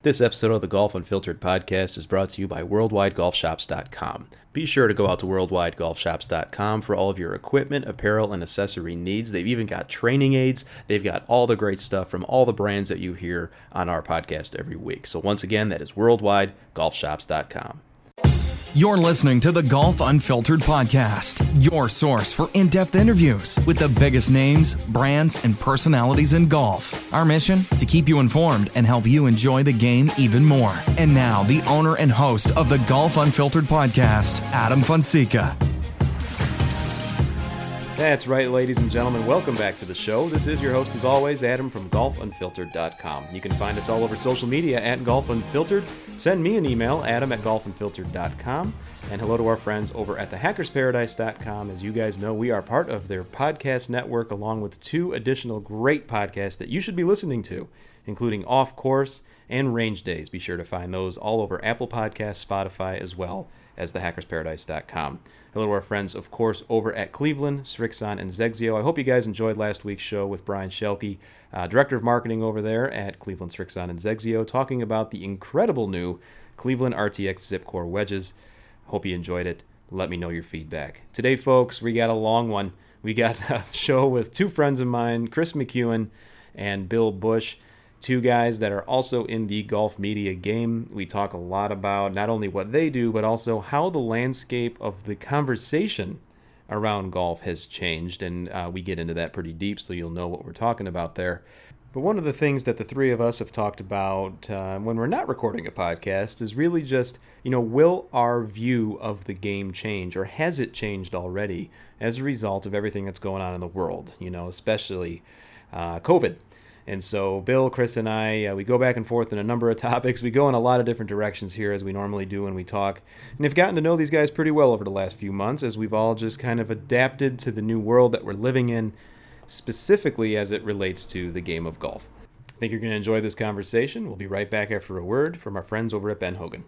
This episode of the Golf Unfiltered podcast is brought to you by WorldwideGolfShops.com. Be sure to go out to WorldwideGolfShops.com for all of your equipment, apparel, and accessory needs. They've even got training aids. They've got all the great stuff from all the brands that you hear on our podcast every week. So once again, that is WorldwideGolfShops.com. You're listening to the Golf Unfiltered podcast, your source for in-depth interviews with the biggest names, brands, and personalities in golf. Our mission? To keep you informed and help you enjoy the game even more. And now, the owner and host of the Golf Unfiltered podcast, Adam Fonseca. That's right, ladies and gentlemen. Welcome back to the show. This is your host, as always, Adam from golfunfiltered.com. You can find us all over social media at Golf Unfiltered. Send me an email, adam@golfunfiltered.com. And hello to our friends over at thehackersparadise.com. As you guys know, we are part of their podcast network, along with two additional great podcasts that you should be listening to, including Off Course and Range Days. Be sure to find those all over Apple Podcasts, Spotify, as well as thehackersparadise.com. Hello to our friends, of course, over at Cleveland, Srixon, and Zegzio. I hope you guys enjoyed last week's show with Brian Schelke, Director of Marketing over there at Cleveland, Srixon, and Zegzio, talking about the incredible new Cleveland RTX Zip Core wedges. Hope you enjoyed it. Let me know your feedback. Today, folks, we got a long one. We got a show with two friends of mine, Kris McEwen and Bill Bush. Two guys that are also in the golf media game. We talk a lot about not only what they do, but also how the landscape of the conversation around golf has changed. And we get into that pretty deep, so you'll know what we're talking about there. But one of the things that the three of us have talked about when we're not recording a podcast is really just, will our view of the game change, or has it changed already as a result of everything that's going on in the world, especially COVID. And so Bill, Kris, and I, we go back and forth in a number of topics. We go in a lot of different directions here, as we normally do when we talk. And have gotten to know these guys pretty well over the last few months, as we've all just kind of adapted to the new world that we're living in, specifically as it relates to the game of golf. I think you're going to enjoy this conversation. We'll be right back after a word from our friends over at Ben Hogan.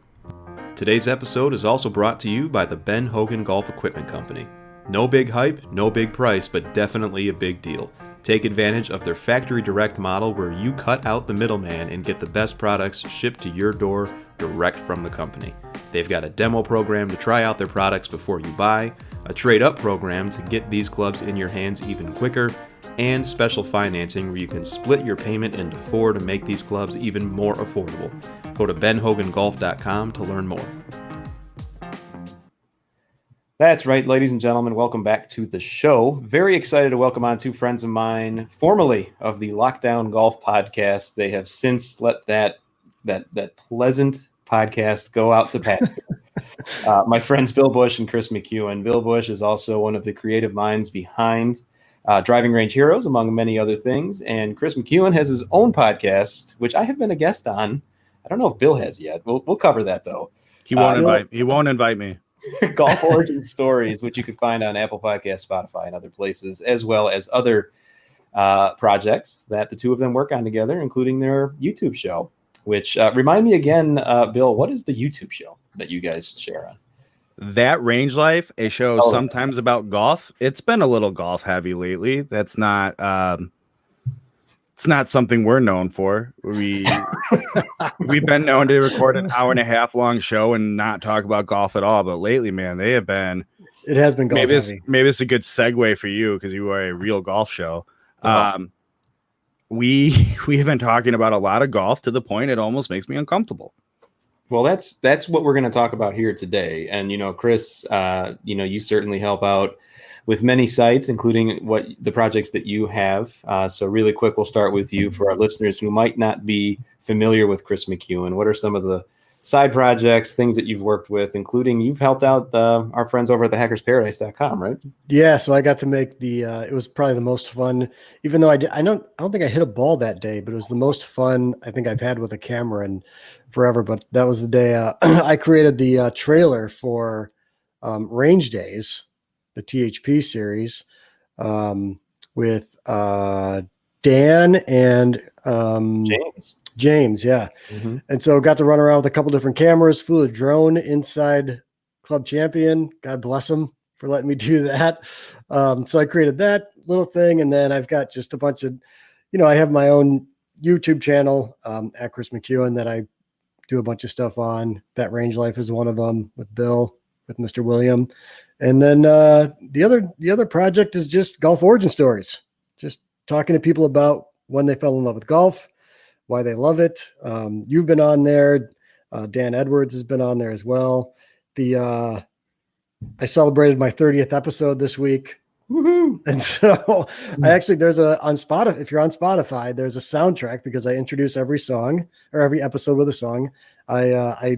Today's episode is also brought to you by the Ben Hogan Golf Equipment Company. No big hype, no big price, but definitely a big deal. Take advantage of their factory direct model, where you cut out the middleman and get the best products shipped to your door direct from the company. They've got a demo program to try out their products before you buy, a trade-up program to get these clubs in your hands even quicker, and special financing where you can split your payment into 4 to make these clubs even more affordable. Go to benhogangolf.com to learn more. That's right, ladies and gentlemen. Welcome back to the show. Very excited to welcome on two friends of mine, formerly of the Lockdown Golf podcast. They have since let that pleasant podcast go out to pasture. My friends Bill Bush and Kris McEwen. Bill Bush is also one of the creative minds behind Driving Range Heroes, among many other things. And Kris McEwen has his own podcast, which I have been a guest on. I don't know if Bill has yet. We'll cover that though. He won't invite me. Golf Origin Stories, which you can find on Apple Podcasts, Spotify, and other places, as well as other projects that the two of them work on together, including their YouTube show, which remind me again, Bill, what is the YouTube show that you guys share on? That Range Life, a show sometimes about golf. It's been a little golf heavy lately. That's not it's not something we're known for. We've been known to record an hour and a half long show and not talk about golf at all. But lately, man, it has been golf heavy. Maybe it's a good segue for you because you are a real golf show. We have been talking about a lot of golf to the point it almost makes me uncomfortable. Well, that's what we're going to talk about here today. And, Kris, you certainly help out with many sites, including what the projects that you have. So really quick, we'll start with you for our listeners who might not be familiar with Kris McEwen. What are some of the side projects, things that you've worked with, including you've helped out our friends over at thehackersparadise.com, right? Yeah, so I got to make it was probably the most fun, even though I don't think I hit a ball that day, but it was the most fun I think I've had with a camera in forever. But that was the day I created the trailer for Range Days, the THP series, with Dan and James, yeah. Mm-hmm. And so got to run around with a couple different cameras, flew a drone inside Club Champion. God bless him for letting me do that. So I created that little thing. And then I've got just a bunch of, I have my own YouTube channel at Kris McEwen that I do a bunch of stuff on. That Range Life is one of them with Bill, with Mr. William. And then the other project is just Golf Origin Stories, just talking to people about when they fell in love with golf, why they love it. You've been on there. Dan Edwards has been on there as well. I celebrated my 30th episode this week. Woohoo! And so there's on Spotify, if you're on Spotify, there's a soundtrack because I introduce every song or every episode with a song. I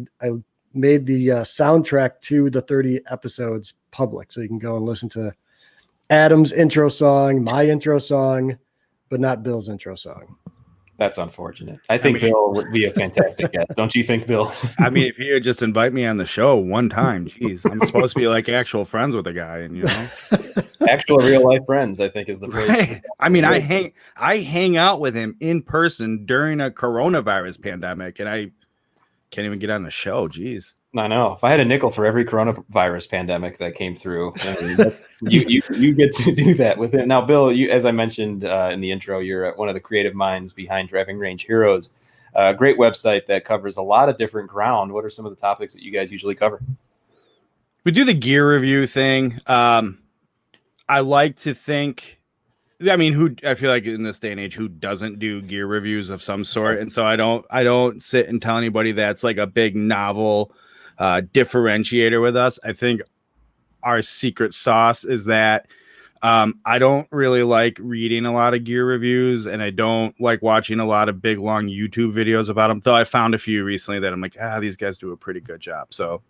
made the soundtrack to the 30 episodes public. So you can go and listen to Adam's intro song, my intro song, but not Bill's intro song. That's unfortunate. I think Bill would be a fantastic guest. Don't you think, Bill? I mean, if you just invite me on the show one time, geez, I'm supposed to be like actual friends with the guy, and actual real life friends, I think is the phrase. Right. I mean, I hang out with him in person during a coronavirus pandemic, and I can't even get on the show. Geez. I know. If I had a nickel for every coronavirus pandemic that came through, you get to do that with it. Now, Bill, you, as I mentioned in the intro, you're one of the creative minds behind Driving Range Heroes, a great website that covers a lot of different ground. What are some of the topics that you guys usually cover? We do the gear review thing. I like to think, I mean, I feel like in this day and age, who doesn't do gear reviews of some sort? And so I don't sit and tell anybody that's like a big novel differentiator with us. I think our secret sauce is that I don't really like reading a lot of gear reviews, and I don't like watching a lot of big long YouTube videos about them, though I found a few recently that I'm like, these guys do a pretty good job, so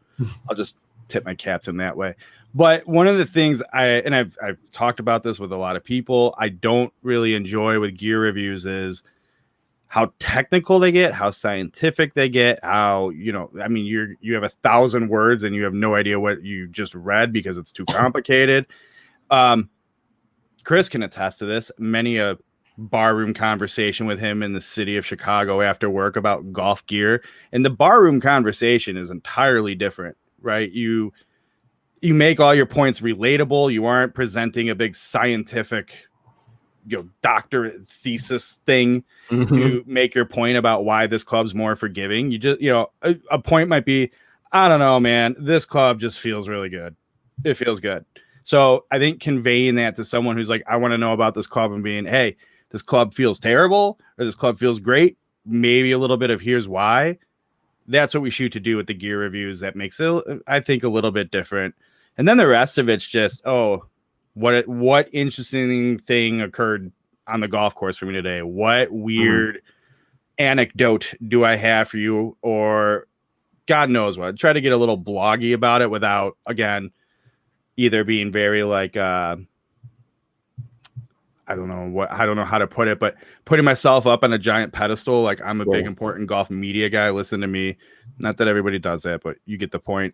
I'll just tip my cap to them that way. But one of the things I've talked about this with a lot of people, I don't really enjoy with gear reviews is how technical they get, how scientific they get, how, I mean, you have 1,000 words and you have no idea what you just read because it's too complicated. Kris can attest to this. Many a barroom conversation with him in the city of Chicago after work about golf gear. And the barroom conversation is entirely different, right? You make all your points relatable. You aren't presenting a big scientific doctorate thesis thing to make your point about why this club's more forgiving. You just, a point might be, I don't know, man, this club just feels really good. It feels good. So I think conveying that to someone who's like, I want to know about this club, and being, hey, this club feels terrible or this club feels great, maybe a little bit of here's why. That's what we shoot to do with the gear reviews. That makes it, I think, a little bit different. And then the rest of it's just, what interesting thing occurred on the golf course for me today? What weird anecdote do I have for you? Or God knows what. Try to get a little bloggy about it without, again, either being very like, I don't know how to put it, but putting myself up on a giant pedestal. Like I'm a big, important golf media guy. Listen to me. Not that everybody does that, but you get the point.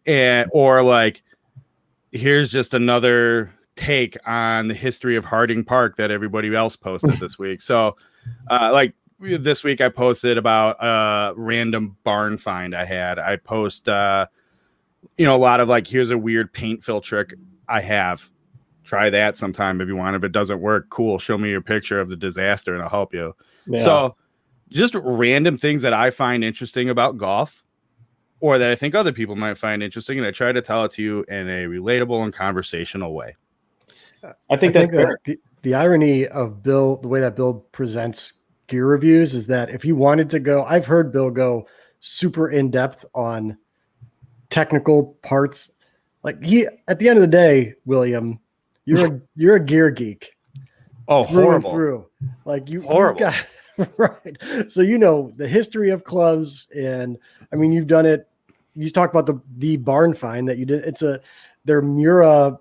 Or like, here's just another take on the history of Harding Park that everybody else posted this week. So like this week I posted about a random barn find I had. I post a lot of like, here's a weird paint fill trick I have. Try that sometime if you want. If it doesn't work, cool, show me your picture of the disaster and I'll help you. So just random things that I find interesting about golf, or that I think other people might find interesting, and I try to tell it to you in a relatable and conversational way. I think that the irony of Bill, the way that Bill presents gear reviews, is that if he wanted to go, I've heard Bill go super in depth on technical parts. Like at the end of the day, William, you're a gear geek. Oh, through horrible. And through. Like horrible. You've got, right. So the history of clubs, and I mean you've done it. You talk about the barn find that you did. They're Mura,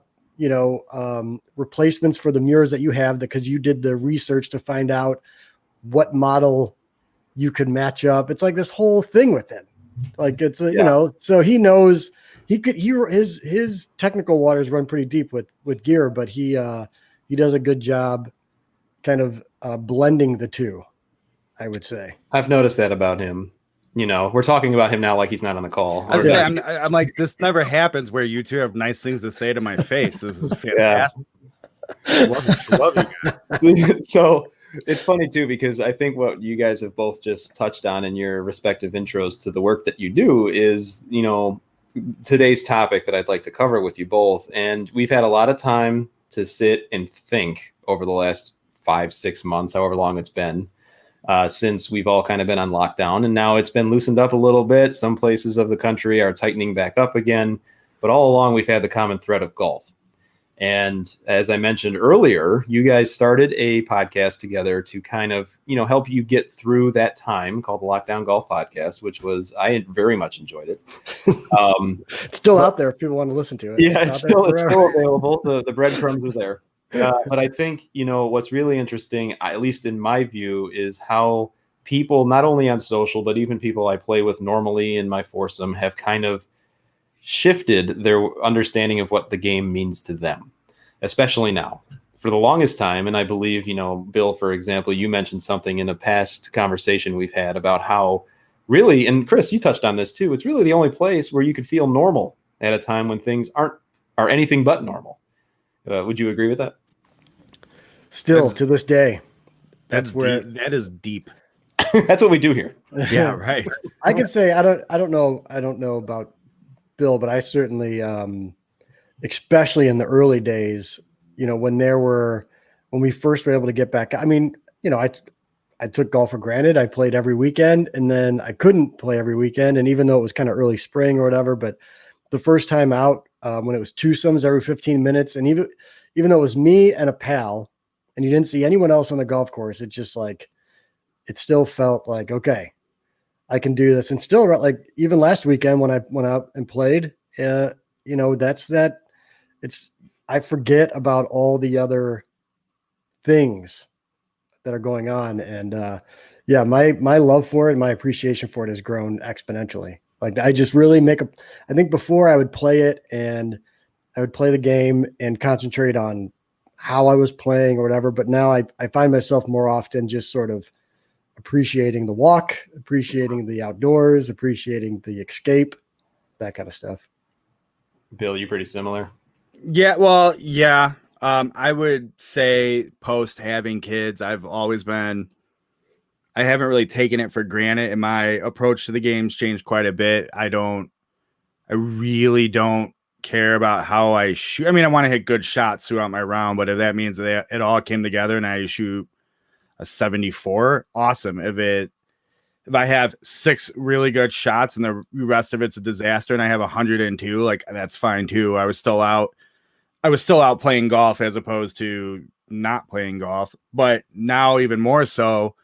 replacements for the Muras that you have, because you did the research to find out what model you could match up. It's like this whole thing with him. Like it's so he knows his technical waters run pretty deep with gear, but he does a good job kind of blending the two, I would say. I've noticed that about him. We're talking about him now like he's not on the call. I'm like, this never happens where you two have nice things to say to my face. This is fantastic. Love you guys. So It's funny too, because I think what you guys have both just touched on in your respective intros to the work that you do is, today's topic that I'd like to cover with you both. And we've had a lot of time to sit and think over the last 5-6 months, however long it's been, since we've all kind of been on lockdown. And now it's been loosened up a little bit. Some places of the country are tightening back up again. But all along, we've had the common thread of golf. And as I mentioned earlier, you guys started a podcast together to kind of, help you get through that time, called the Lockdown Golf Podcast, which I very much enjoyed it. It's still out there if people want to listen to it. Yeah, it's still available. The breadcrumbs are there. But I think, what's really interesting, at least in my view, is how people, not only on social, but even people I play with normally in my foursome, have kind of shifted their understanding of what the game means to them, especially now. For the longest time, and I believe, Bill, for example, you mentioned something in a past conversation we've had about how really, and Kris, you touched on this too, it's really the only place where you could feel normal at a time when things are anything but normal. Would you agree with that? Still to this day, that's where deep. That is deep. That's what we do here. Yeah, right. I can say I don't know about Bill, but I certainly, especially in the early days, when we first were able to get back. I mean, I took golf for granted. I played every weekend, and then I couldn't play every weekend. And even though it was kind of early spring or whatever, but the first time out, when it was twosomes every 15 minutes, and even though it was me and a pal, and you didn't see anyone else on the golf course, it just it still felt like, okay, I can do this. And still, like, even last weekend when I went out and played, I forget about all the other things that are going on. And my love for it and my appreciation for it has grown exponentially. Like, I just really I think before I would play it and I would play the game and concentrate on how I was playing or whatever. But now I find myself more often just sort of appreciating the walk, appreciating the outdoors, appreciating the escape, that kind of stuff. Bill, you pretty similar? Yeah, well, yeah. I would say post having kids, I haven't really taken it for granted, and my approach to the game's changed quite a bit. I really don't care about how I shoot. I mean, I want to hit good shots throughout my round, but if that means that it all came together and I shoot a 74, awesome. If I have 6 really good shots and the rest of it's a disaster and I have 102, like, that's fine too. I was still out playing golf as opposed to not playing golf. But now even more so,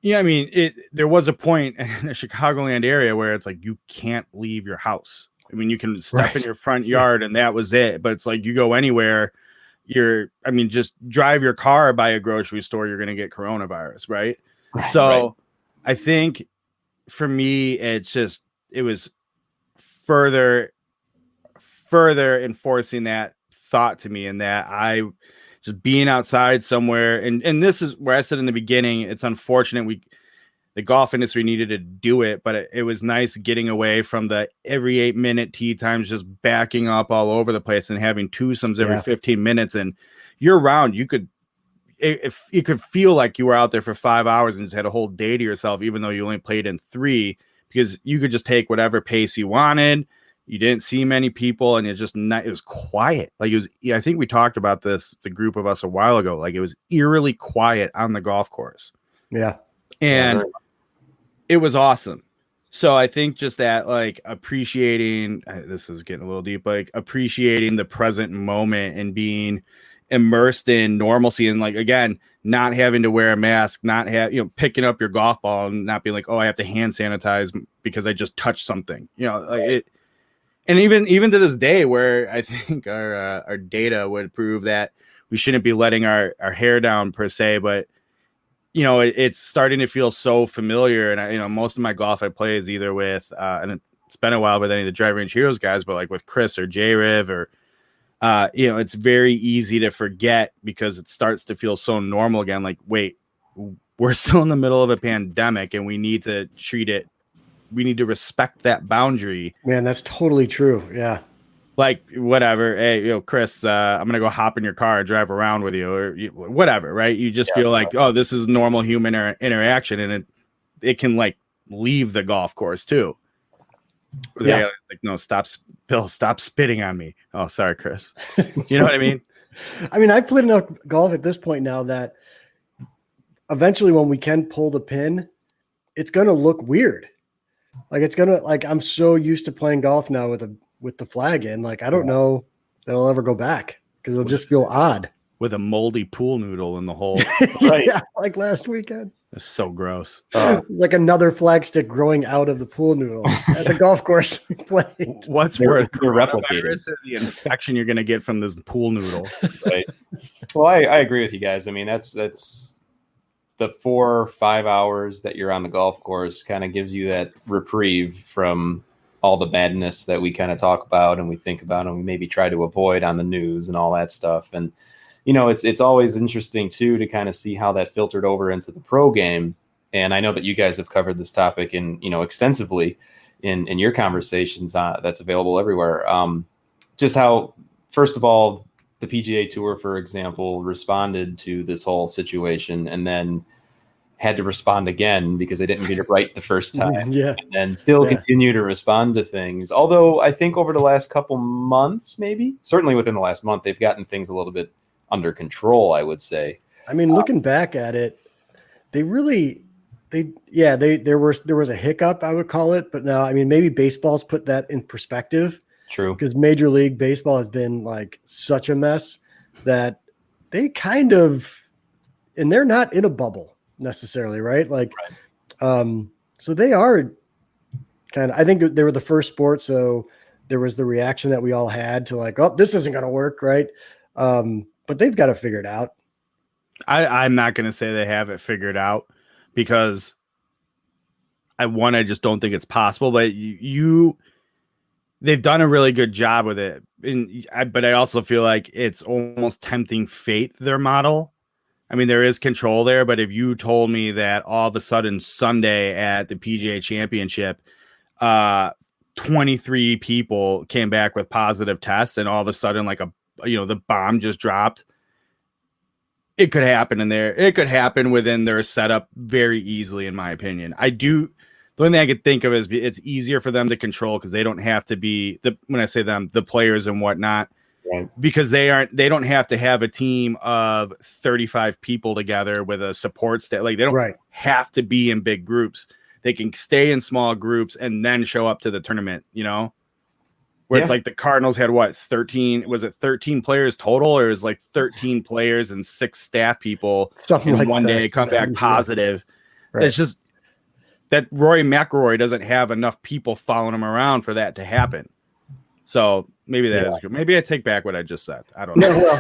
yeah, I mean, there was a point in the Chicagoland area where it's like you can't leave your house. I mean, you can step in your front yard and that was it. But it's like you go anywhere, just drive your car by a grocery store, you're going to get coronavirus, right? So I think for me, it was further enforcing that thought to me, and that I just being outside somewhere. And this is where I said in the beginning, it's unfortunate the golf industry needed to do it, but it was nice getting away from the every 8-minute tee times, just backing up all over the place and having twosomes every 15 minutes. And year round, you could feel like you were out there for 5 hours and just had a whole day to yourself, even though you only played in 3, because you could just take whatever pace you wanted. You didn't see many people, and it was quiet. Like, I think we talked about this, the group of us, a while ago. Like, it was eerily quiet on the golf course. Yeah. And it was awesome. So I think just that, like, appreciating, this is getting a little deep, like appreciating the present moment and being immersed in normalcy, and, like, again, not having to wear a mask, not picking up your golf ball and not being like, oh, I have to hand sanitize because I just touched something, like it. And even to this day, where I think our data would prove that we shouldn't be letting our hair down per se, but it's starting to feel so familiar. And most of my golf I play is either with and it's been a while with any of the Drive Range Heroes guys, but like with Kris or J-Riv or it's very easy to forget because it starts to feel so normal again. Like, wait, we're still in the middle of a pandemic and we need to treat it. We need to respect that boundary. Man, that's totally true. Yeah. like whatever. Hey, Kris, I'm gonna go hop in your car and drive around with you, or whatever, right? You just feel like, oh, this is normal human interaction, and it can like leave the golf course too. Yeah, like, no, Bill, stop spitting on me. Oh, sorry, Kris. You know what I mean? I mean, I've played enough golf at this point now that eventually when we can pull the pin, it's going to look weird. Like I'm so used to playing golf now with the flag in, like, I don't know that I'll ever go back because it'll just feel odd. With a moldy pool noodle in the hole. Right. Yeah, like last weekend. It's so gross. Like another flag stick growing out of the pool noodle at the golf course we played. What's worse, they're replicating the infection you're going to get from this pool noodle? Right. Well, I agree with you guys. I mean, that's the 4 or 5 hours that you're on the golf course kind of gives you that reprieve from all the badness that we kind of talk about and we think about and we maybe try to avoid on the news and all that stuff. And it's always interesting too to kind of see how that filtered over into the pro game. And I know that you guys have covered this topic extensively in your conversations that's available everywhere. Just how, first of all, the PGA Tour, for example, responded to this whole situation and then had to respond again because they didn't get it right the first time. Yeah. And then still continue to respond to things. Although I think over the last couple months, maybe, certainly within the last month, they've gotten things a little bit under control, I would say. I mean, looking back at it, there was a hiccup, I would call it, but now, I mean, maybe baseball's put that in perspective. True. Because Major League Baseball has been like such a mess that they kind of, and they're not in a bubble necessarily, right? Like, so they are kind of, I think they were the first sport. So there was the reaction that we all had to like, oh, this isn't going to work. Right. But they've got to figure it out. I'm not going to say they have it figured out because I just don't think it's possible, but they've done a really good job with it. But I also feel like it's almost tempting fate, their model. I mean, there is control there, but if you told me that all of a sudden Sunday at the PGA Championship, 23 people came back with positive tests and all of a sudden like the bomb just dropped, it could happen in there. It could happen within their setup very easily, in my opinion. The only thing I could think of is it's easier for them to control because they don't have to be when I say them, the players and whatnot, right? Because they don't have to have a team of 35 people together with a support staff. Like they don't have to be in big groups. They can stay in small groups and then show up to the tournament, where it's like the Cardinals had 13, was it 13 players total, or is like 13 players and 6 staff people something like one that. day come back positive. Right. It's just that Rory McIlroy doesn't have enough people following him around for that to happen. So maybe that is good. Maybe I take back what I just said. I don't know.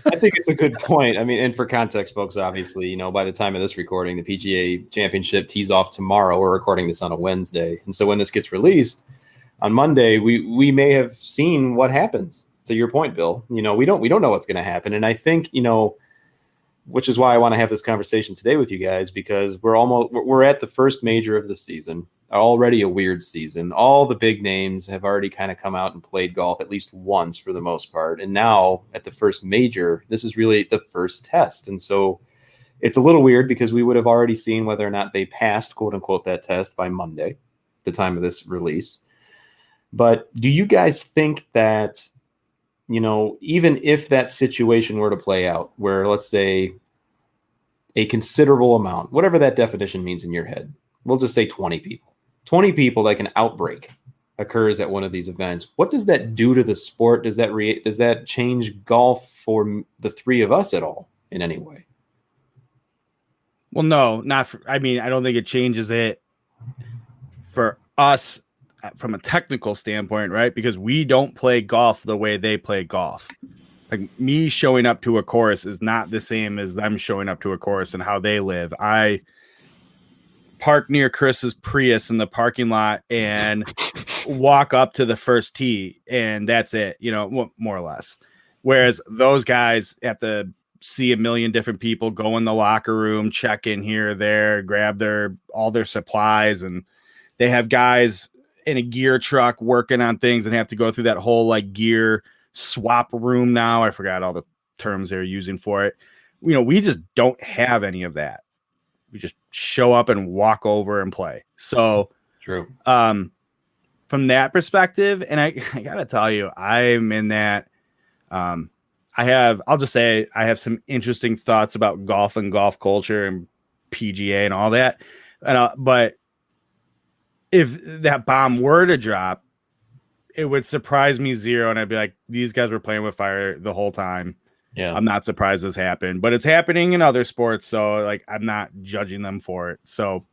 I think it's a good point. I mean, and for context, folks, obviously, by the time of this recording, the PGA Championship tees off tomorrow. We're recording this on a Wednesday. And so when this gets released on Monday, we may have seen what happens. To your point, Bill, we don't know what's going to happen. And I think, which is why I want to have this conversation today with you guys, because we're at the first major of the season, already a weird season. All the big names have already kind of come out and played golf at least once for the most part. And now at the first major, this is really the first test. And so it's a little weird because we would have already seen whether or not they passed, quote unquote, that test by Monday, the time of this release. But do you guys think that, even if that situation were to play out where, let's say, a considerable amount, whatever that definition means in your head, we'll just say 20 people, like an outbreak occurs at one of these events, what does that do to the sport? Does that change golf for the three of us at all in any way? Well, no, I don't think it changes it for us from a technical standpoint, right? Because we don't play golf the way they play golf. Like me showing up to a course is not the same as them showing up to a course and how they live. I park near Chris's Prius in the parking lot and walk up to the first tee, and that's it, more or less. Whereas those guys have to see a million different people, go in the locker room, check in here or there, grab all their supplies, and they have guys in a gear truck working on things and have to go through that whole like gear swap room now. I forgot all the terms they're using for it. You know, we just don't have any of that. We just show up and walk over and play. So True. From that perspective, and I gotta tell you, I'm in that. I'll just say I have some interesting thoughts about golf and golf culture and PGA and all that. But if that bomb were to drop, it would surprise me zero. And I'd be like, these guys were playing with fire the whole time. Yeah. I'm not surprised this happened, but it's happening in other sports. So like, I'm not judging them for it. So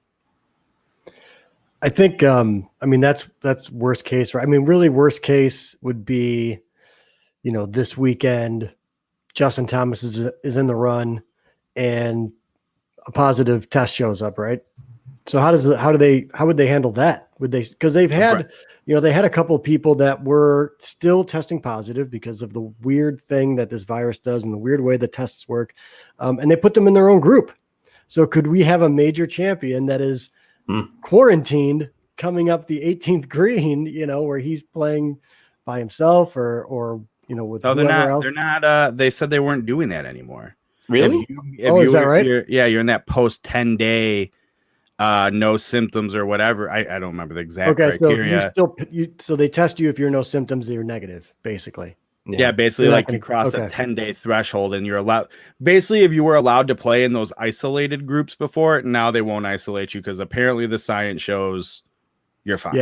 I think, I mean, that's worst case, right? I mean, really worst case would be, you know, this weekend, Justin Thomas is in the run and a positive test shows up, right? So how would they handle that? Would they, because they've had, you know, they had a couple of people that were still testing positive because of the weird thing that this virus does and the weird way the tests work. And they put them in their own group. So could we have a major champion that is quarantined coming up the 18th green, you know, where he's playing by himself or, you know, with whoever else? They're not, they said they weren't doing that anymore. Really? Is that right? You're in that post 10-day no symptoms or whatever. I don't remember the exact criteria. So they test you if you're no symptoms, you're negative, basically. Yeah, basically like you cross a 10-day threshold and you're allowed. Basically, if you were allowed to play in those isolated groups before, now they won't isolate you because apparently the science shows you're fine.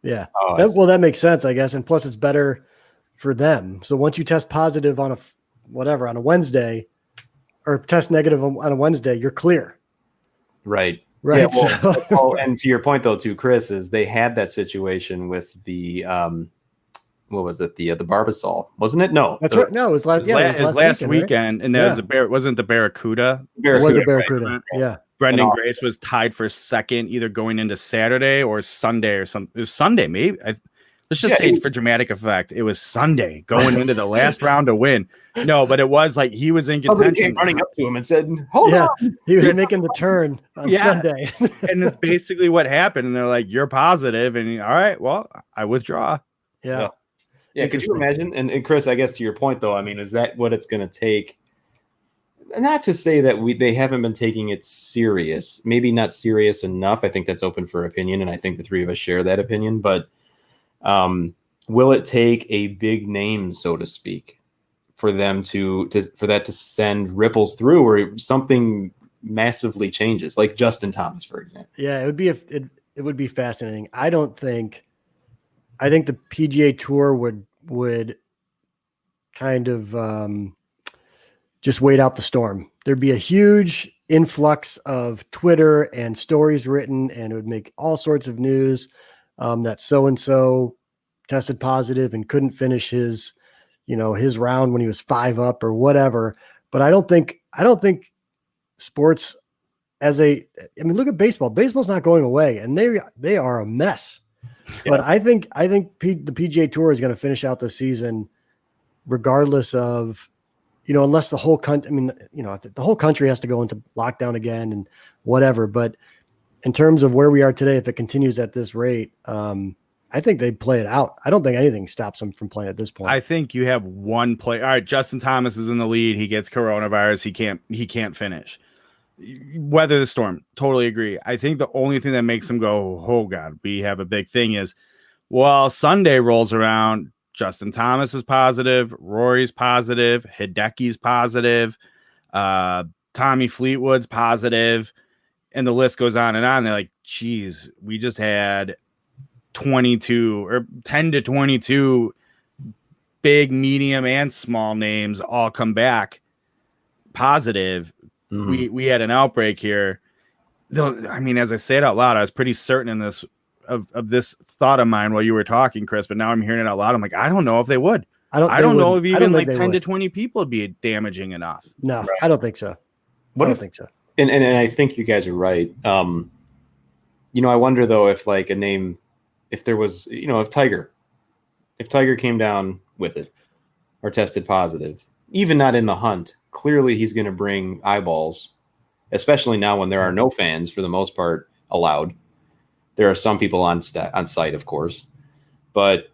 Yeah. Oh, that makes sense, I guess. And plus it's better for them. So once you test positive on a Wednesday or test negative on a Wednesday, you're clear. Right. Right. Yeah, well, and to your point though, too, Chris, is they had that situation with the what was it? The Barbasol, wasn't it? No, that's right. No, it was last weekend, right? And that was wasn't the Barracuda. It was a Barracuda. Right? Yeah. Brendan Grace was tied for second, either going into Saturday or Sunday or something. It was Sunday, maybe. Let's just say for dramatic effect, it was Sunday going into the last round to win. No, but it was like he was in contention. Came running up to him and said, "Hold on." He was making the turn on Sunday. And it's basically what happened. And they're like, "You're positive," and all right, well, I withdraw. Yeah. Could you imagine? And Chris, I guess to your point though, I mean, is that what it's going to take? Not to say that they haven't been taking it serious, maybe not serious enough. I think that's open for opinion, and I think the three of us share that opinion. But will it take a big name, so to speak, for them for that to send ripples through, where something massively changes, like Justin Thomas, for example? Yeah, it would be fascinating. I think the PGA Tour would kind of just wait out the storm. There'd be a huge influx of Twitter and stories written, and it would make all sorts of news that so-and-so tested positive and couldn't finish his round when he was 5 up or whatever. But I don't think sports look at baseball. Baseball's not going away, and they are a mess. Yeah. But I think the PGA Tour is going to finish out the season regardless of, unless the whole country, the whole country has to go into lockdown again and whatever. But in terms of where we are today, if it continues at this rate, I think they'd play it out. I don't think anything stops them from playing at this point. I think you have one play. All right, Justin Thomas is in the lead. He gets coronavirus. He can't finish. Weather the storm. Totally agree. I think the only thing that makes them go, oh God, we have a big thing is, well, Sunday rolls around. Justin Thomas is positive. Rory's positive. Hideki's positive. Tommy Fleetwood's positive. And the list goes on and on. They're like, geez, we just had 22 or 10 to 22 big, medium, and small names all come back positive. Mm-hmm. We had an outbreak here. Though, I mean, as I say it out loud, I was pretty certain in this of this thought of mine while you were talking, Chris, but now I'm hearing it out loud. I'm like, I don't know if they would. I don't know if even like 10 to 20 people would be damaging enough. No, right. I don't think so. I don't think so. And I think you guys are right. I wonder though if like a name, if there was, if Tiger came down with it or tested positive, even not in the hunt, clearly he's going to bring eyeballs, especially now when there are no fans for the most part allowed. There are some people on site, of course, but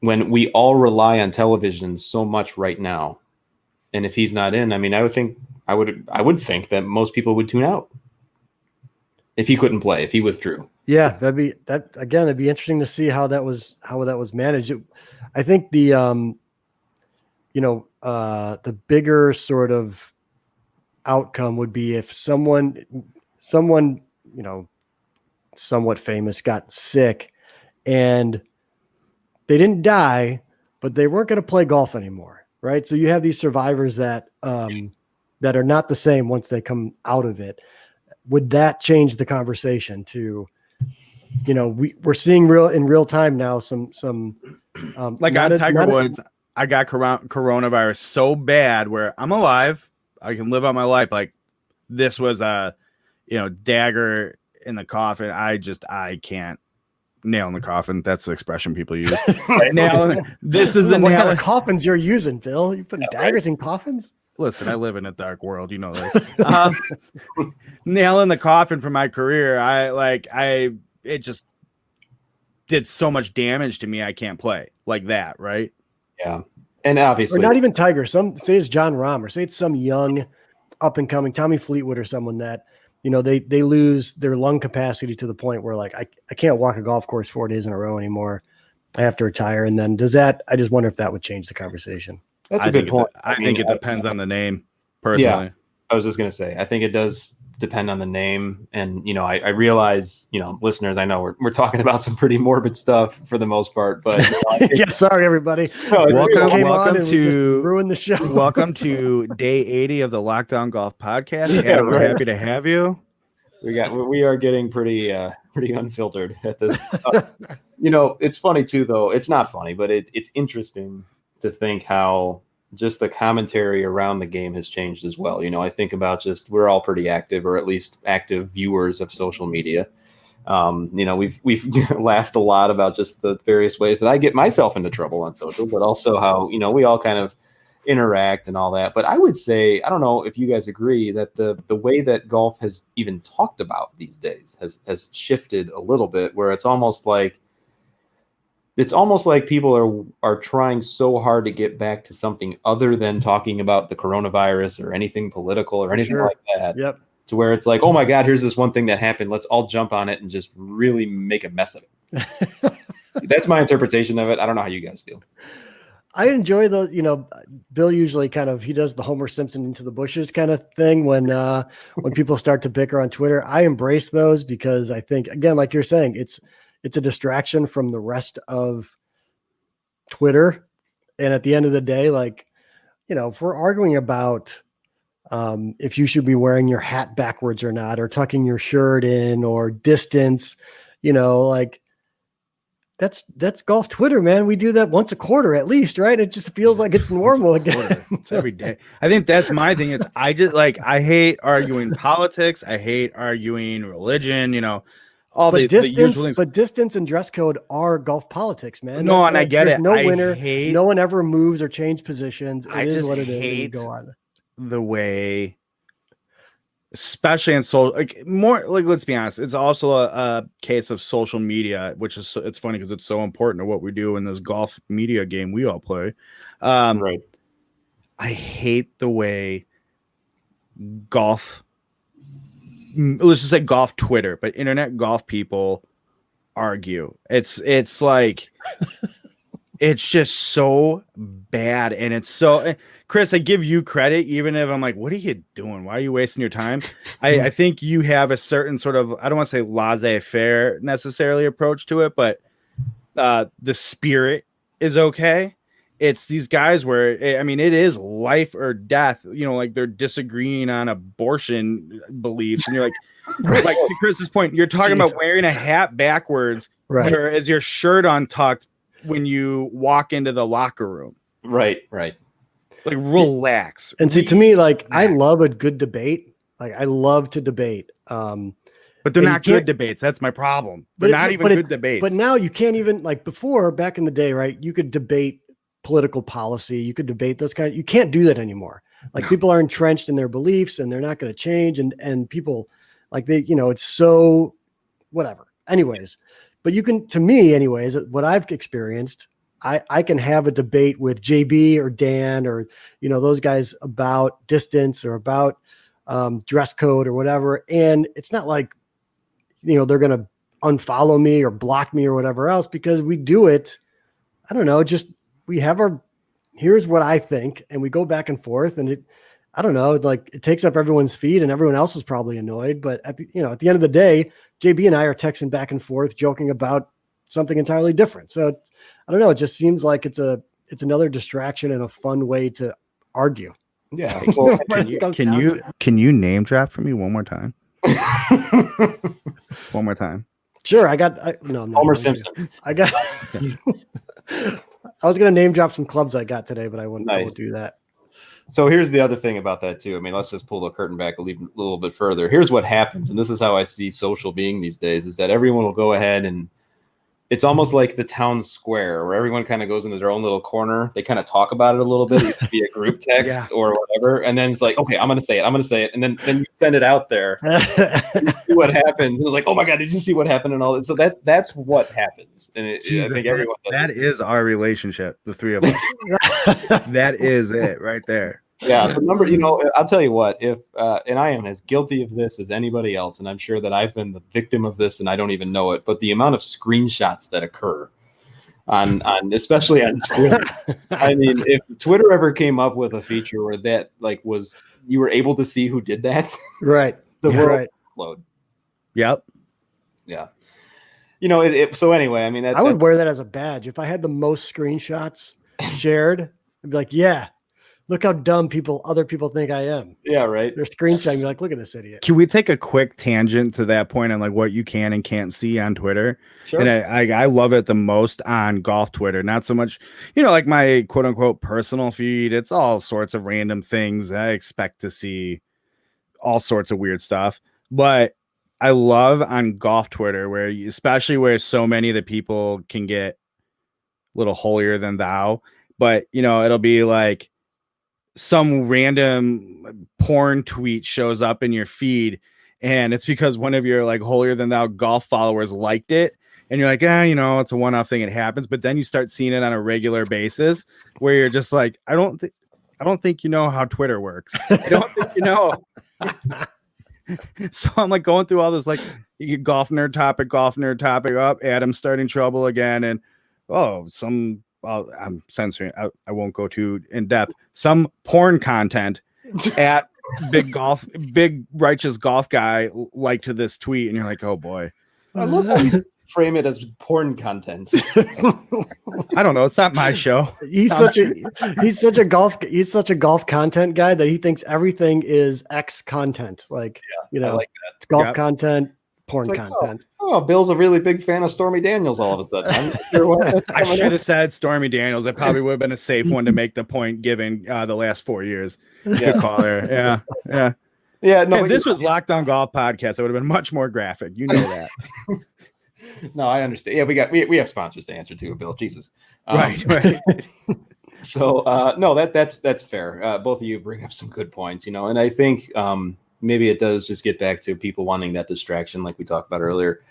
when we all rely on television so much right now, and if he's not in, I mean, I would think that most people would tune out if he couldn't play, if he withdrew. Yeah, it'd be interesting to see how that was managed. I think the the bigger sort of outcome would be if someone somewhat famous got sick and they didn't die, but they weren't going to play golf anymore, right? So you have these survivors that that are not the same once they come out of it. Would that change the conversation to, we're seeing in real time now some like on Tiger Woods, I got coronavirus so bad where I'm alive, I can live out my life. Like this was a, dagger in the coffin. I can't nail in the coffin. That's the expression people use. This is the what nail. kind of coffins you're using, Bill? You putting daggers in coffins? Listen, I live in a dark world. You know this. Nail in the coffin for my career. It just did so much damage to me. I can't play like that. Right. Yeah. And obviously, or not even Tiger. Say it's John Rahm, or say it's some young up and coming Tommy Fleetwood or someone that, they lose their lung capacity to the point where like, I can't walk a golf course 4 days in a row anymore. I have to retire. And then I just wonder if that would change the conversation. That's a good point. I think it depends on the name, personally. Yeah, I was just going to say, I think it does depend on the name. And, I realize, listeners, I know we're talking about some pretty morbid stuff for the most part, but yeah, sorry, everybody. Welcome to ruin the show. Welcome to day 80 of the Lockdown Golf Podcast. Yeah, we're happy to have you. We are getting pretty unfiltered at this. It's funny too, though. It's not funny, but it's interesting to think how just the commentary around the game has changed as well. I think about we're all pretty active, or at least active viewers of social media. We've laughed a lot about just the various ways that I get myself into trouble on social, but also how, we all kind of interact and all that. But I would say, I don't know if you guys agree that the way that golf has even talked about these days has shifted a little bit, where it's almost like people are trying so hard to get back to something other than talking about the coronavirus or anything political or anything like that. Yep. To where it's like, oh my God, here's this one thing that happened. Let's all jump on it and just really make a mess of it. That's my interpretation of it. I don't know how you guys feel. I enjoy Bill usually he does the Homer Simpson into the bushes kind of thing when people start to bicker on Twitter. I embrace those because I think, again, like you're saying, it's a distraction from the rest of Twitter. And at the end of the day, if we're arguing about if you should be wearing your hat backwards or not, or tucking your shirt in, or distance, that's golf Twitter, man. We do that once a quarter at least, right? It just feels like it's normal again. It's every day. I think that's my thing. I hate arguing politics. I hate arguing religion, but distance and dress code are golf politics, man. No, and I get it. No winner. No one ever moves or changes positions. It is what it is. Hate the way, especially in let's be honest. It's also a case of social media, which is it's funny because it's so important to what we do in this golf media game we all play. Right. I hate the way golf. Let's just say golf Twitter, but internet golf people argue. It's like it's just so bad, and it's so. Kris, I give you credit, even if I'm like, what are you doing? Why are you wasting your time? I think you have a certain sort of, I don't want to say laissez-faire necessarily approach to it, but the spirit is okay. It's these guys where, it is life or death, they're disagreeing on abortion beliefs. And you're like to Kris's point, you're talking about wearing a hat backwards, right, whereas your shirt untucked when you walk into the locker room. Right. Like, relax. And see, to me, I love a good debate. I love to debate. But they're not good debates. That's my problem. They're not even good debates. But now you can't even, before, back in the day, right? You could debate political policy. You could debate those you can't do that anymore. People are entrenched in their beliefs and they're not going to change. And people it's so whatever. anyways, but you can, to me anyways, what I've experienced, I can have a debate with JB or Dan or, those guys about distance or about dress code or whatever. And it's not like, they're going to unfollow me or block me or whatever else, because we do it. I don't know. Just, we have here's what I think. And we go back and forth, and I don't know, like it takes up everyone's feed and everyone else is probably annoyed. But at the end of the day, JB and I are texting back and forth, joking about something entirely different. So I don't know. It just seems like it's another distraction and a fun way to argue. Yeah. Well, can you name drop for me one more time? One more time. Sure. No, Homer Simpson. I was going to name drop some clubs I got today, but I won't do that. So here's the other thing about that too. I mean, let's just pull the curtain back a little bit further. Here's what happens. And this is how I see social being these days, is that everyone will go ahead and it's almost like the town square where everyone kind of goes into their own little corner. They kind of talk about it a little bit. It could be a group text or whatever. And then it's like, okay, I'm going to say it. And then you send it out there. See what happens. And it's like, oh my God, did you see what happened and all that? So that's what happens. And Jesus, I think everyone that is our relationship, the three of us. That is it right there. Yeah, the number, I'll tell you what, if and I am as guilty of this as anybody else, and I'm sure that I've been the victim of this and I don't even know it, but the amount of screenshots that occur on especially on Twitter. I mean, if Twitter ever came up with a feature where that was you were able to see who did that. Right. World load. Yep. Yeah. So anyway, I mean, I would wear that as a badge. If I had the most screenshots shared, I'd be like, yeah. Look how dumb other people think I am. Yeah, right. They're screenshotting me like, look at this idiot. Can we take a quick tangent to that point on like what you can and can't see on Twitter? Sure. And I love it the most on golf Twitter. Not so much, like my quote unquote personal feed. It's all sorts of random things. I expect to see all sorts of weird stuff. But I love on golf Twitter especially where so many of the people can get a little holier than thou. But, it'll be like, some random porn tweet shows up in your feed, and it's because one of your like holier than thou golf followers liked it, and you're like, it's a one-off thing, it happens. But then you start seeing it on a regular basis where you're just like, I don't think you know how Twitter works. I don't think you know. So I'm like going through all this, like, you get golf nerd topic up, Adam's starting trouble again, and I'm censoring. I won't go too in depth. Some porn content at big righteous golf guy liked this tweet, and you're like, oh boy. I love how you frame it as porn content. I don't know. It's not my show. He's such a golf content guy that he thinks everything is X content. Like, I like that. It's golf content, porn content. Oh, Bill's a really big fan of Stormy Daniels all of a sudden. I'm not sure what I should have said Stormy Daniels. It probably would have been a safe one to make the point given the last 4 years. Good call there. Yeah. Yeah. No, if this was Locked On Golf Podcast, it would have been much more graphic. You know that. No, I understand. Yeah, we have sponsors to answer to, Bill. Jesus. Right. So no, that's fair. Both of you bring up some good points, and I think maybe it does just get back to people wanting that distraction, like we talked about earlier.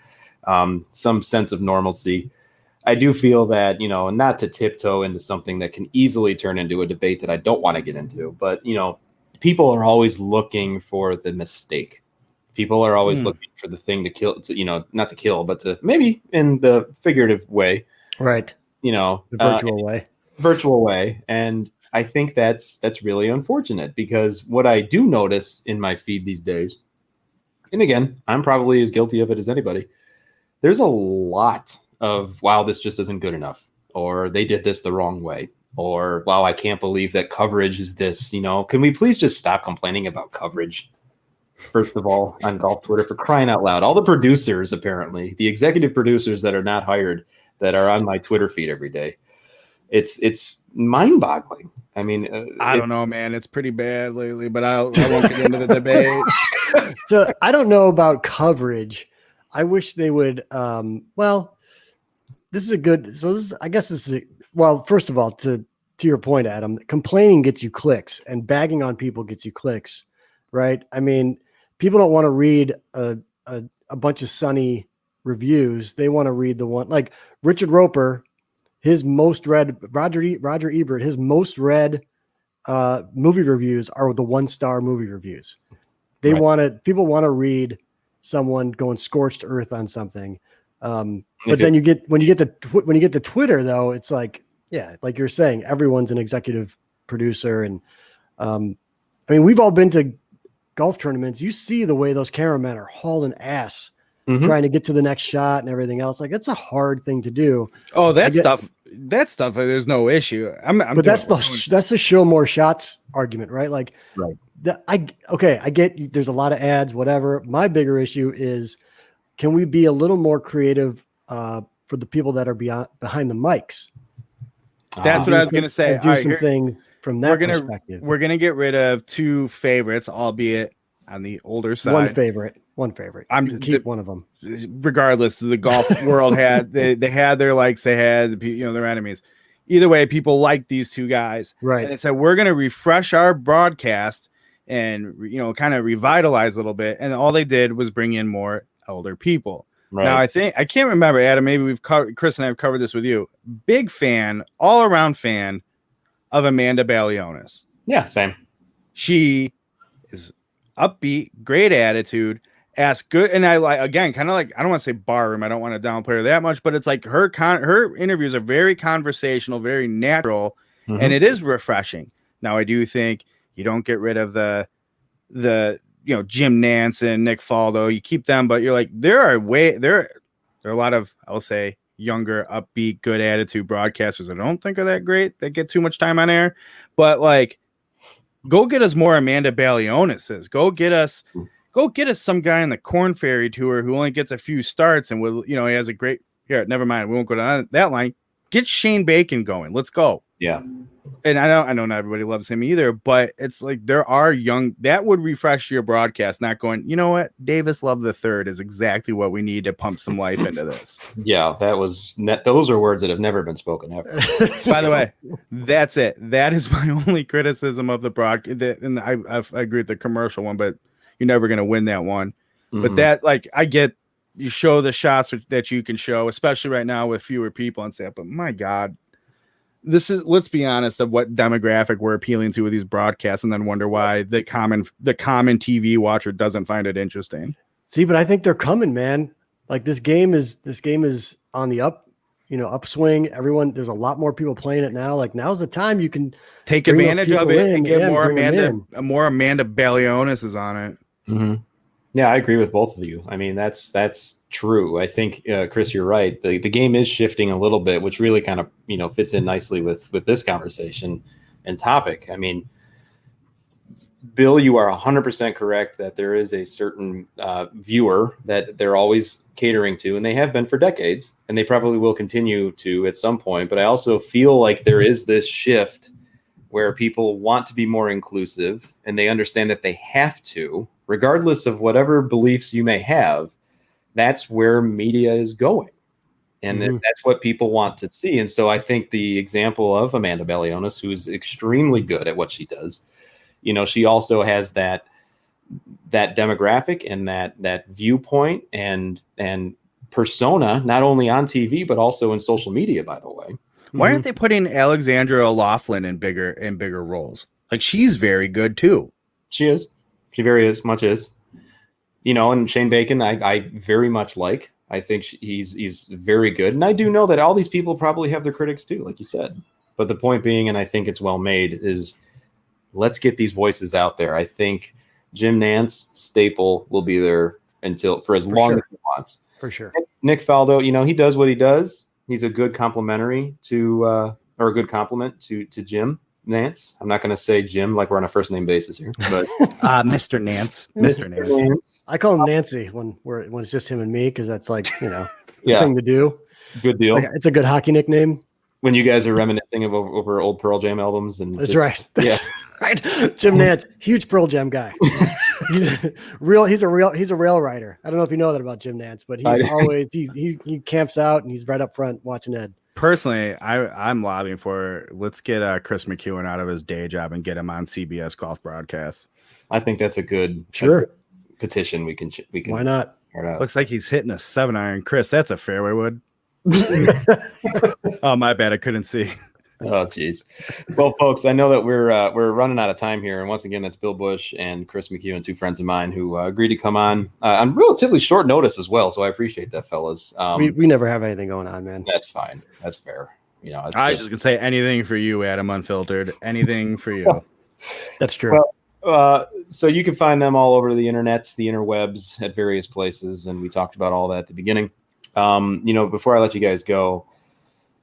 Some sense of normalcy. I do feel that, not to tiptoe into something that can easily turn into a debate that I don't want to get into, but, people are always looking for the mistake. People are always looking for the thing to kill, not to kill, but to maybe in the figurative way. Right. The virtual way. And I think that's really unfortunate, because what I do notice in my feed these days, and again, I'm probably as guilty of it as anybody, there's a lot of, wow, this just isn't good enough, or they did this the wrong way, or, wow, I can't believe that coverage is this, can we please just stop complaining about coverage? First of all, on golf Twitter, for crying out loud, all the producers, apparently, the executive producers that are not hired, that are on my Twitter feed every day, it's mind-boggling. I mean, I don't know, man. It's pretty bad lately, but I won't get into the debate. So I don't know about coverage. I wish they would. This is a good. So I guess this is. First of all, to your point, Adam, complaining gets you clicks, and bagging on people gets you clicks, right? I mean, people don't want to read a bunch of sunny reviews, they want to read the one like Richard Roper, his most read Roger Ebert, his most read movie reviews are the 1-star movie reviews. They people want to read someone going scorched earth on something. But then when you get to Twitter though, it's like, yeah, like you're saying, everyone's an executive producer. And I mean, we've all been to golf tournaments. You see the way those cameramen are hauling ass trying to get to the next shot and everything else. Like, it's a hard thing to do. Oh, that stuff, there's no issue. But that's the show more shots argument, right? Like, I get there's a lot of ads, whatever. My bigger issue is, can we be a little more creative for the people that are behind the mics? That's what I was going to say. Do some things from that perspective. We're going to get rid of 2 favorites, albeit on the older side. One favorite. Keep one of them. Regardless, the golf world they had their likes, they had their enemies. Either way, people like these 2 guys, right? And it said we're going to refresh our broadcast and kind of revitalize a little bit. And all they did was bring in more older people. Right. Now, I can't remember, Adam. Maybe Kris and I have covered this with you. Big fan, all around fan of Amanda Balionis. Yeah, same. She is upbeat, great attitude, asks good, and I kind of like, I don't want to say barroom. I don't want to downplay her that much, but it's like her interviews are very conversational, very natural, and it is refreshing. Now, I do think you don't get rid of the Jim Nance and Nick Faldo. You keep them, but you're like, there are a lot of, I'll say, younger, upbeat, good attitude broadcasters I don't think are that great. They get too much time on air, but like, go get us more Amanda Balionis's. Go get us some guy in the Corn Ferry Tour who only gets a few starts and will, he has a great. Here, never mind. We won't go down that line. Get Shane Bacon going. Let's go. Yeah. And I know not everybody loves him either, but it's like there are young that would refresh your broadcast, not going, you know what? Davis Love the Third is exactly what we need to pump some life into this. Yeah, those are words that have never been spoken ever. By the way, that's it. That is my only criticism of the broadcast. And I agree with the commercial one, but you're never going to win that one. But that, like, I get you show the shots that you can show, especially right now with fewer people and stuff. But my God. Let's be honest of what demographic we're appealing to with these broadcasts, and then wonder why the common TV watcher doesn't find it interesting. See, but I think they're coming, man. Like this game is on the upswing. There's a lot more people playing it now. Like now's the time you can take advantage of it and get more Amanda Balionis is on it. Mm-hmm. Yeah, I agree with both of you. I mean, that's true. I think, Kris, you're right. The game is shifting a little bit, which really kind of, fits in nicely with this conversation and topic. I mean, Bill, you are 100% correct that there is a certain viewer that they're always catering to, and they have been for decades, and they probably will continue to at some point. But I also feel like there is this shift where people want to be more inclusive, and they understand that they have to, regardless of whatever beliefs you may have. That's where media is going. And that's what people want to see. And so I think the example of Amanda Balionis, who's extremely good at what she does, she also has that demographic and that viewpoint and persona, not only on TV, but also in social media, by the way. Why aren't they putting Alexandra O'Loughlin in bigger roles? Like, she's very good too. She is. She very much is. And Shane Bacon, I very much like. I think he's very good. And I do know that all these people probably have their critics too, like you said. But the point being, and I think it's well made, is let's get these voices out there. I think Jim Nance, staple, will be there for as long as he wants. For sure. Nick Faldo, he does what he does. He's a good complement to Jim Nance. I'm not going to say Jim like we're on a first name basis here, but Mr. Nance. Mr. Nance. I call him Nancy when it's just him and me, because that's like the thing to do. Good deal. Like, it's a good hockey nickname. When you guys are reminiscing over old Pearl Jam albums, and that's right. Yeah, right. Jim Nance, huge Pearl Jam guy. He's a rail rider. I don't know if you know that about Jim Nance, but he camps out and he's right up front watching Ed. Personally, I'm lobbying for let's get Kris McEwen out of his day job and get him on CBS golf broadcasts. I think that's a good petition. We can. Why not? Looks like he's hitting a 7-iron. Kris, that's a fairway wood. Oh, my bad. I couldn't see. Oh, geez. Well, folks, I know that we're running out of time here. And once again, that's Bill Bush and Kris McEwen, two friends of mine who agreed to come on relatively short notice as well. So I appreciate that, fellas. We never have anything going on, man. That's fine. That's fair. I was just going to say anything for you, Adam Unfiltered. Anything for you. That's true. Well, so you can find them all over the internets, the interwebs, at various places. And we talked about all that at the beginning. Before I let you guys go,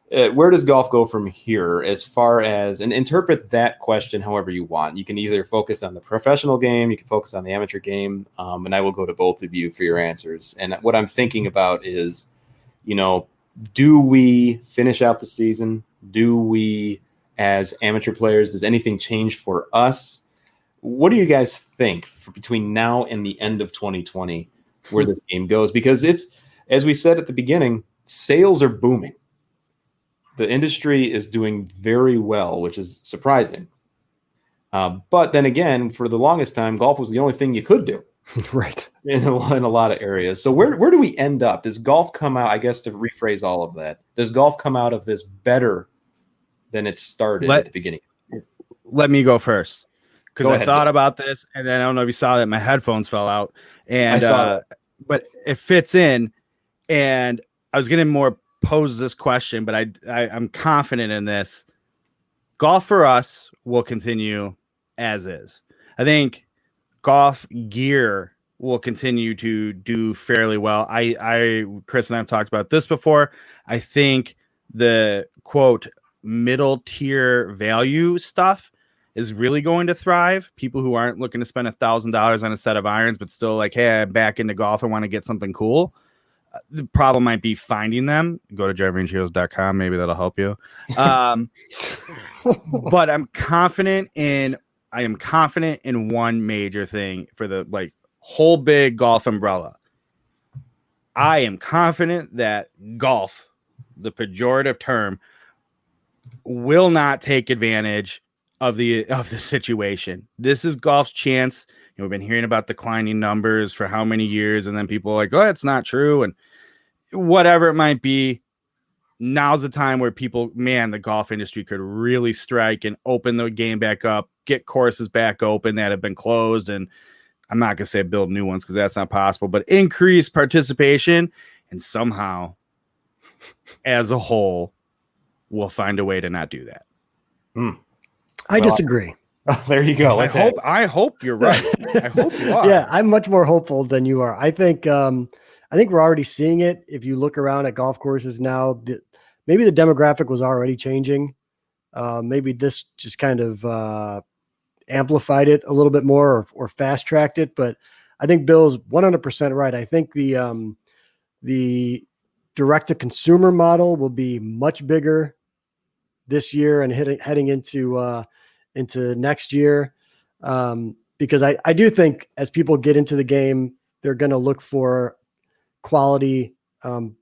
where does golf go from here as far as, and interpret that question however you want. You can either focus on the professional game, you can focus on the amateur game, and I will go to both of you for your answers. And what I'm thinking about is, do we finish out the season? Do we, as amateur players, does anything change for us? What do you guys think between now and the end of 2020 where this game goes? Because it's, as we said at the beginning, sales are booming. The industry is doing very well, which is surprising. But then again, for the longest time, golf was the only thing you could do. Right. In a lot of areas. So where do we end up? Does golf come out, I guess to rephrase all of that, does golf come out of this better than it started at the beginning? Let me go first. Because I thought Bill. about this, and then I don't know if you saw that my headphones fell out. And I saw that. But it fits in. And I was going to more pose this question, but I'm confident in this. Golf for us will continue as is. I think golf gear will continue to do fairly well. Kris and I have talked about this before. I think the quote middle tier value stuff is really going to thrive. People who aren't looking to spend $1,000 on a set of irons, but still like, hey, I'm back into golf. I want to get something cool. The problem might be finding them. Go to driverangeheroes.com. Maybe that'll help you. But I am confident in one major thing for the whole big golf umbrella. I am confident that golf, the pejorative term, will not take advantage of the situation. This is golf's chance. We've been hearing about declining numbers for how many years, and then people are like, oh, it's not true. And whatever it might be, now's the time where the golf industry could really strike and open the game back up, get courses back open that have been closed. And I'm not going to say build new ones because that's not possible, but increase participation. And somehow, as a whole, we'll find a way to not do that. I disagree. There you go. I hope you're right. I hope you are. Yeah, I'm much more hopeful than you are. I think we're already seeing it. If you look around at golf courses now, maybe the demographic was already changing. Maybe this just kind of amplified it a little bit more or fast tracked it. But I think Bill's 100% right. I think the direct to consumer model will be much bigger this year and heading into next year. Because I do think as people get into the game, they're going to look for quality,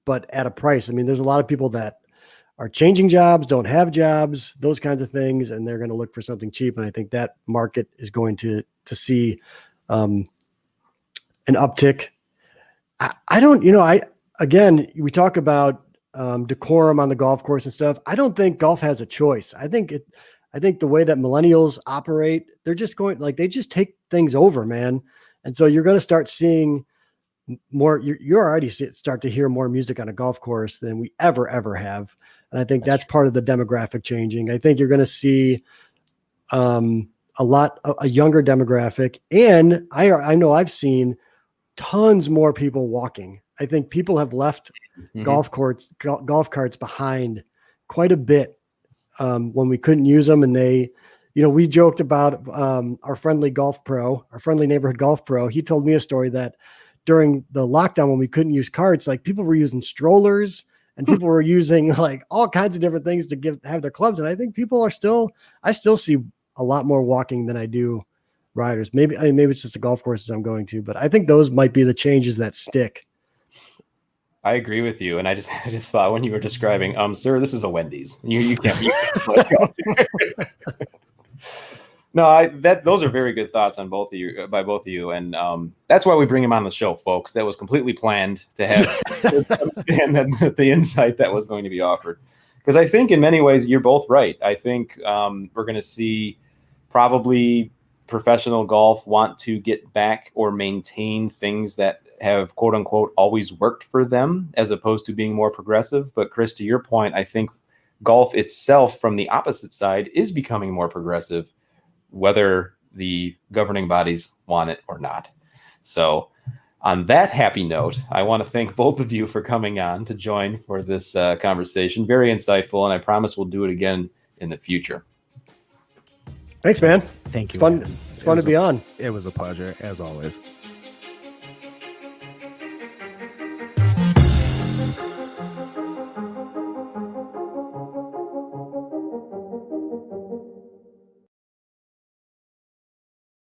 but at a price. I mean, there's a lot of people that are changing jobs, don't have jobs, those kinds of things, and they're going to look for something cheap. And I think that market is going to see an uptick. Again, we talk about decorum on the golf course and stuff. I don't think golf has a choice. I think the way that millennials operate, they're just they just take things over, man. And so you're going to start seeing more. You're already start to hear more music on a golf course than we ever have. And I think that's part of the demographic changing. I think you're going to see a younger demographic. And I know I've seen tons more people walking. I think people have left golf carts behind quite a bit when we couldn't use them. And we joked about our friendly neighborhood golf pro. He told me a story that during the lockdown, when we couldn't use carts, people were using strollers and people were using all kinds of different things to have their clubs. And I think I still see a lot more walking than I do riders. Maybe it's just the golf courses I'm going to, but I think those might be the changes that stick. I agree with you, and I just thought when you were describing, sir, this is a Wendy's. You can't. No, those are very good thoughts on both of you, by both of you, and that's why we bring him on the show, folks. That was completely planned to have to understand the insight that was going to be offered. Because I think in many ways you're both right. I think we're going to see probably professional golf want to get back or maintain things that have quote unquote always worked for them, as opposed to being more progressive. But Kris, to your point, I think golf itself from the opposite side is becoming more progressive, whether the governing bodies want it or not. So on that happy note, I want to thank both of you for coming on to join for this conversation. Very insightful, and I promise we'll do it again in the future. Thanks, man. Thank you. It's fun to be on. It was a pleasure, as always.